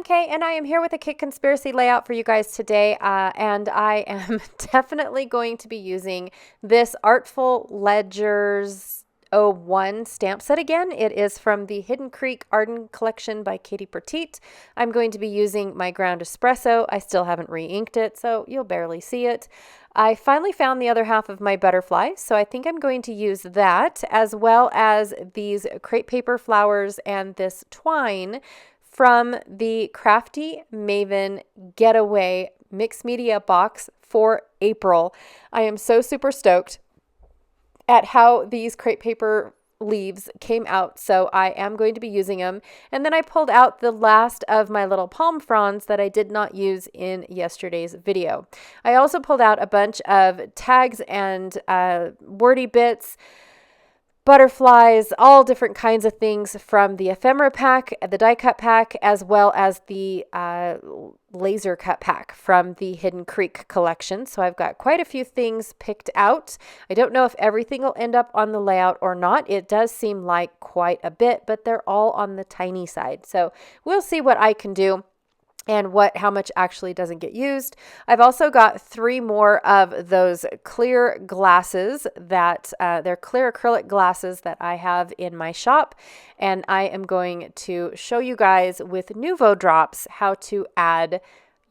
I'm Kay, and I am here with a Kit Conspiracy layout for you guys today, and I am definitely going to be using this Artful Ledgers '01 stamp set again. It is from the Hidden Creek Arden collection by Katie Petite. I'm going to be using my ground espresso. I still haven't re-inked it, so you'll barely see it. I finally found the other half of my butterfly, so I think I'm going to use that, as well as these crepe paper flowers and this twine from the Crafty Maven Getaway Mixed Media box for April. I am so super stoked at how these crepe paper leaves came out, so I am going to be using them. And then I pulled out the last of my little palm fronds that I did not use in yesterday's video. I also pulled out a bunch of tags and wordy bits, butterflies, all different kinds of things from the ephemera pack, the die cut pack, as well as the laser cut pack from the Hidden Creek collection. So I've got quite a few things picked out. I don't know if everything will end up on the layout or not. It does seem like quite a bit, but they're all on the tiny side. So we'll see what I can do and how much actually doesn't get used. I've also got 3 more of those clear glasses that they're clear acrylic glasses that I have in my shop, and I am going to show you guys with Nuvo drops how to add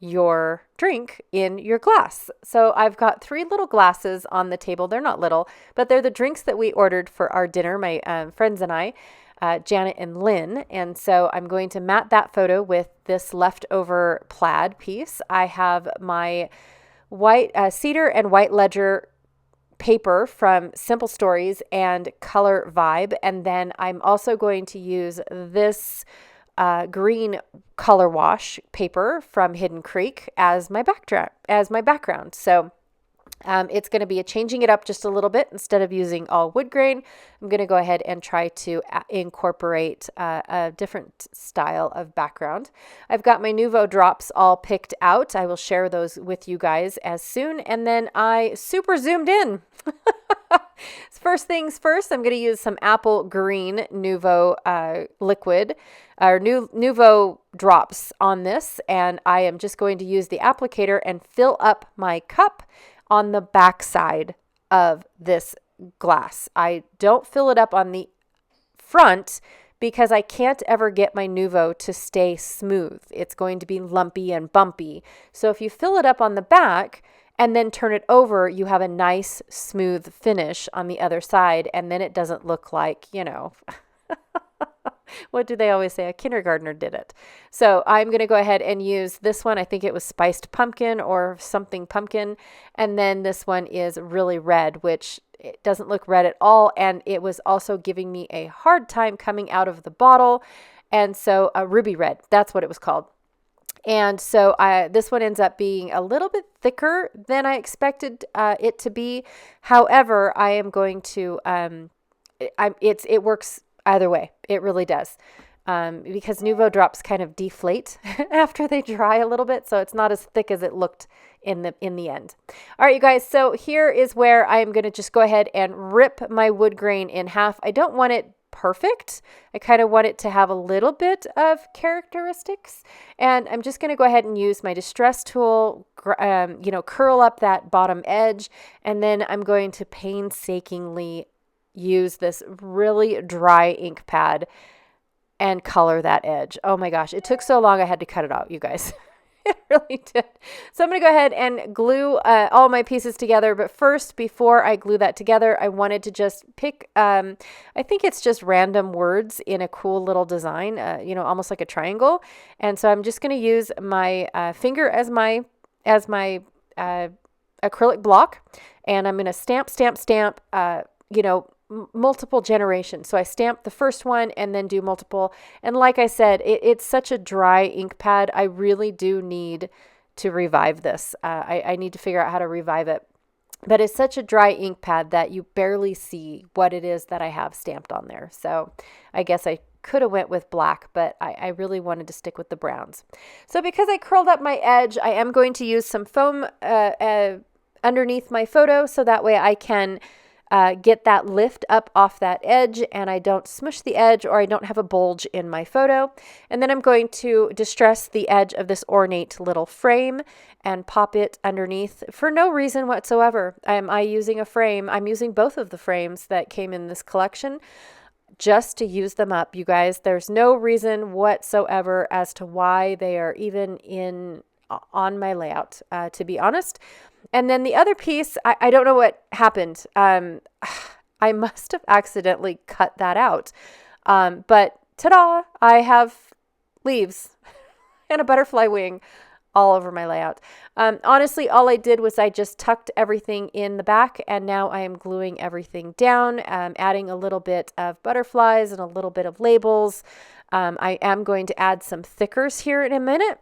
your drink in your glass. So I've got 3 little glasses on the table. They're not little, but they're the drinks that we ordered for our dinner, my friends and I. Janet and Lynn. And so I'm going to mat that photo with this leftover plaid piece. I have my white cedar and white ledger paper from Simple Stories and Color Vibe. And then I'm also going to use this green color wash paper from Hidden Creek as my background. So it's going to be changing it up just a little bit. Instead of using all wood grain, I'm going to go ahead and try to incorporate a different style of background. I've got my Nuvo drops all picked out. I will share those with you guys as soon. And then I super zoomed in. First things first, I'm going to use some apple green Nuvo liquid or Nuvo drops on this. And I am just going to use the applicator and fill up my cup on the back side of this glass. I don't fill it up on the front because I can't ever get my Nuvo to stay smooth. It's going to be lumpy and bumpy. So if you fill it up on the back and then turn it over, you have a nice smooth finish on the other side, and then it doesn't look like, what do they always say? A kindergartner did it. So I'm going to go ahead and use this one. I think it was spiced pumpkin or something pumpkin. And then this one is really red, which it doesn't look red at all. And it was also giving me a hard time coming out of the bottle. And so a ruby red, that's what it was called. And so this one ends up being a little bit thicker than I expected it to be. However, I am going to, it works either way. It really does. Because Nuvo drops kind of deflate after they dry a little bit. So it's not as thick as it looked in the end. All right, you guys. So here is where I'm going to just go ahead and rip my wood grain in half. I don't want it perfect. I kind of want it to have a little bit of characteristics. And I'm just going to go ahead and use my distress tool, curl up that bottom edge. And then I'm going to painstakingly use this really dry ink pad and color that edge. Oh my gosh, it took so long I had to cut it out, you guys. It really did. So I'm going to go ahead and glue all my pieces together. But first, before I glue that together, I wanted to just pick, I think it's just random words in a cool little design, almost like a triangle. And so I'm just going to use my finger as my acrylic block. And I'm going to stamp, multiple generations. So I stamp the first one and then do multiple. And like I said, it's such a dry ink pad. I really do need to revive this. I need to figure out how to revive it. But it's such a dry ink pad that you barely see what it is that I have stamped on there. So I guess I could have went with black, but I really wanted to stick with the browns. So because I curled up my edge, I am going to use some foam underneath my photo so that way I can get that lift up off that edge, and I don't smush the edge, or I don't have a bulge in my photo. And then I'm going to distress the edge of this ornate little frame and pop it underneath for no reason whatsoever. Am I using a frame? I'm using both of the frames that came in this collection just to use them up, you guys. There's no reason whatsoever as to why they are even on my layout, to be honest. And then the other piece, I don't know what happened. I must have accidentally cut that out. But ta-da, I have leaves and a butterfly wing all over my layout. Honestly, all I did was I just tucked everything in the back, and now I am gluing everything down, adding a little bit of butterflies and a little bit of labels. I am going to add some thickers here in a minute,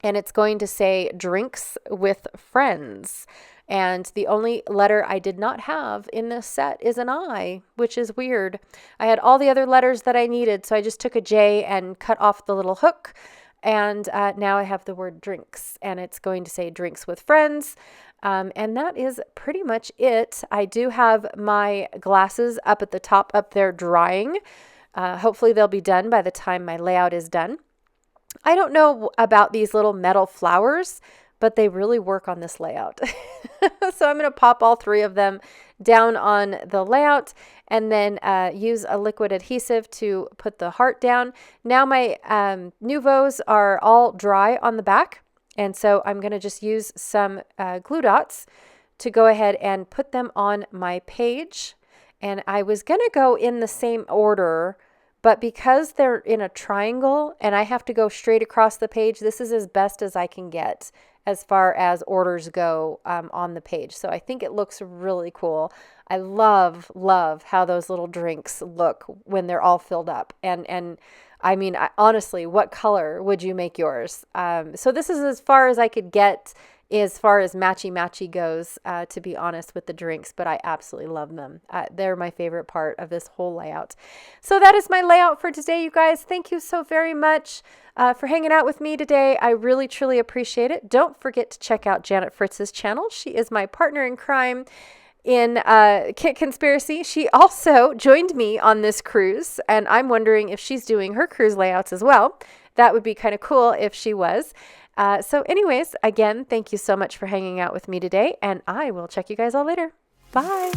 and it's going to say drinks with friends. And the only letter I did not have in this set is an I, which is weird. I had all the other letters that I needed, so I just took a J and cut off the little hook. And now I have the word drinks, and it's going to say drinks with friends. And that is pretty much it. I do have my glasses up at the top up there drying. Hopefully they'll be done by the time my layout is done. I don't know about these little metal flowers, but they really work on this layout. So I'm going to pop all three of them down on the layout, and then use a liquid adhesive to put the heart down. Now my Nouveaux are all dry on the back, and so I'm going to just use some glue dots to go ahead and put them on my page. And I was going to go in the same order, but because they're in a triangle and I have to go straight across the page, this is as best as I can get as far as orders go on the page. So I think it looks really cool. I love how those little drinks look when they're all filled up. And I mean, honestly, what color would you make yours? So this is as far as I could get as far as matchy goes, to be honest, with the drinks, but I absolutely love them. They're my favorite part of this whole layout. So that is my layout for today, you guys. Thank you so very much for hanging out with me today. I really, truly appreciate it. Don't forget to check out Janet Fritz's channel. She is my partner in crime in Kit Conspiracy. She also joined me on this cruise, and I'm wondering if she's doing her cruise layouts as well. That would be kind of cool if she was. So anyways, again, thank you so much for hanging out with me today, and I will check you guys all later. Bye.